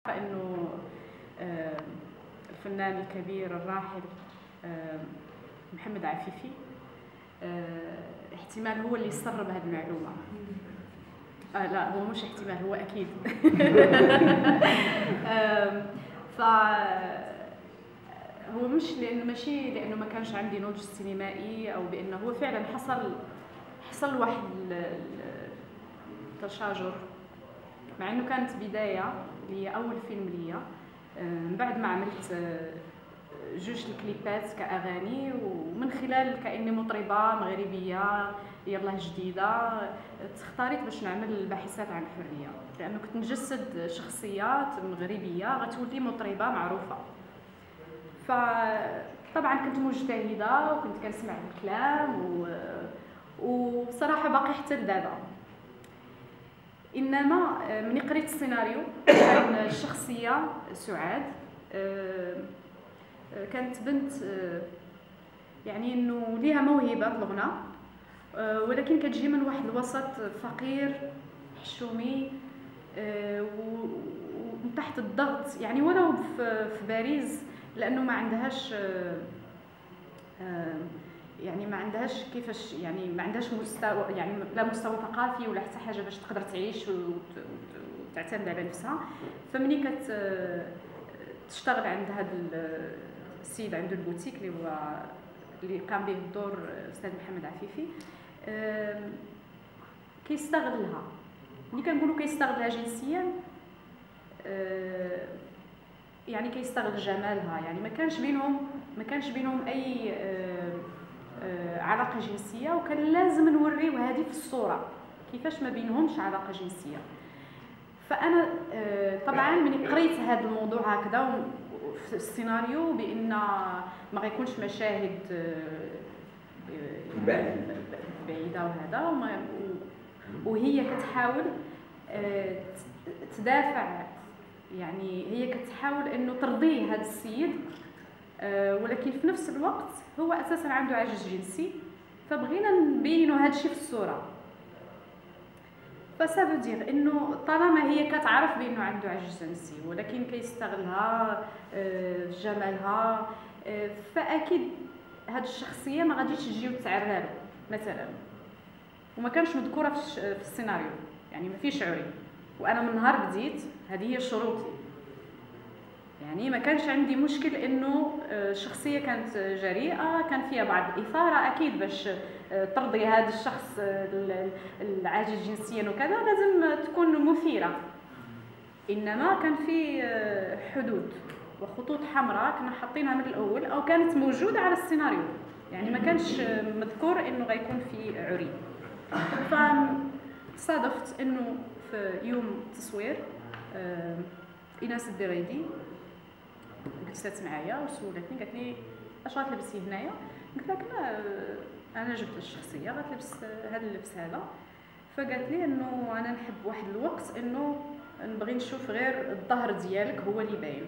انه الفنان الكبير الراحل محمد عفيفي احتمال هو اللي سرب هذه المعلومه. لا، هو مش احتمال، هو اكيد. ف هو مش ماشي لانه ما كانش عندي نضج سينمائي، او بانه هو فعلا حصل واحد التشاجر، مع انه كانت بدايه لي اول فيلم ليا. من بعد ما عملت جوج الكليبات كاغاني، ومن خلال كاني مطربه مغربيه يلا جديده اختاريت باش نعمل باحثات عن الحريه، لانه كنت نجسد شخصيات مغربيه غتولي مطربه معروفه. فطبعا كنت مجتهده وكنت كنسمع الكلام وبصراحه باقي حتى لدابا. انما ملي قريت السيناريو كان الشخصيه سعاد كانت بنت يعني انه ليها موهبه في الغناء، ولكن كتجي من واحد الوسط فقير حشومي ومن تحت الضغط، يعني ولو في باريس، لانه ما عندهاش يعني ما عندهاش كيفاش، يعني ما عندهاش مستوى، يعني لا مستوى ثقافي ولا حتى حاجه باش تقدر تعيش وتعتمد على نفسها. فمني تشتغل عند هذا السيد عنده البوتيك اللي قام به الدور الاستاذ محمد عفيفي، كيستغلها. ملي كنقولوا كيستغلها جنسيا، يعني كيستغل جمالها، يعني ما كانش بينهم اي علاقه جنسيه، وكان لازم نوريو هذه في الصوره كيفاش ما بينهمش علاقه جنسيه. فانا طبعا ملي قريت هذا الموضوع هكذا في السيناريو بان ما غيكونش مشاهد بعيده وهذا، وهي كتحاول تدافع، يعني هي كتحاول انه ترضي هذا السيد، ولكن في نفس الوقت هو اساسا عنده عجز جنسي، فبغينا نبينوا هذا الشيء في الصوره. فسافو دير انه طالما هي كتعرف بانه عنده عجز جنسي، ولكن كيستغلها في جمالها، فاكيد هذه الشخصيه ما غاديش تجي وتعرها له مثلا، وما كانش مذكوره في السيناريو، يعني ما فيش عري. وانا من نهار بديت هذه هي شروطي، يعني ما كانش عندي مشكل انه الشخصيه كانت جريئه، كان فيها بعض الاثاره اكيد باش ترضي هذا الشخص العاجز جنسيا وكذا، لازم تكون مثيره. انما كان في حدود وخطوط حمراء كنا حاطينها من الاول، او كانت موجوده على السيناريو، يعني ما كانش مذكور انه غيكون في عري. فصادفت انه في يوم التصوير ايناس الدريدي جلست معايا وسولتني، قالت لي اش غتلبسي هنايا؟ قلت لها انا جبت الشخصيه غتلبس هذا اللبس هذا. فقالت لي انه انا نحب واحد الوقت انه نبغي نشوف غير الظهر ديالك هو اللي باين.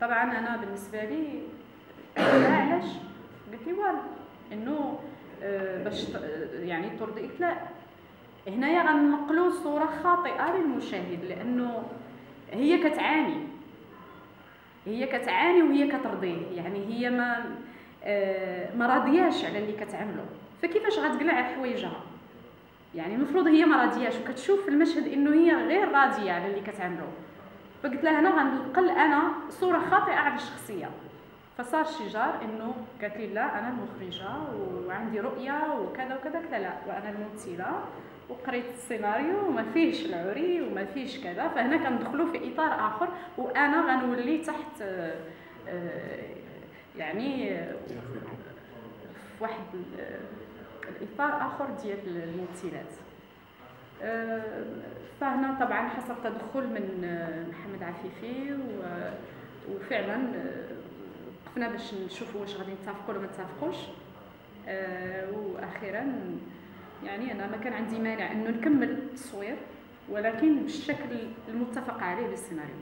طبعا انا بالنسبه لي علاش؟ قالت لي والو انه باش يعني ترضي. قلت لا، هنايا غننقلوا صوره خاطئه للمشاهد، لانه هي كتعاني وهي كترضيه، يعني هي ما راضياش على اللي كتعمله، فكيفاش غتقلع حوايجها؟ يعني المفروض هي ما راضياش وكتشوف في المشهد انه هي غير راضيه على اللي كتعمله. فقلت لها هنا غنقل انا صوره خاطئه على الشخصيه. فصار شجار انه قالت لي لا انا المخرجه وعندي رؤيه وكذا وكذا. قلت لا، وانا الممثله وقريت السيناريو وما فيهش العري وما فيهش كذا. فهنا كندخلوا في اطار اخر، وانا غنولي تحت يعني في واحد الاطار اخر ديال الممثلات. فهنا طبعا حصل تدخل من محمد عفيفي، وفعلا وقفنا باش نشوفوا واش غادي نتفقوا ولا ما نتفقوش. واخيرا يعني انا ما كان عندي مانع انه نكمل التصوير، ولكن بالشكل المتفق عليه بالسيناريو.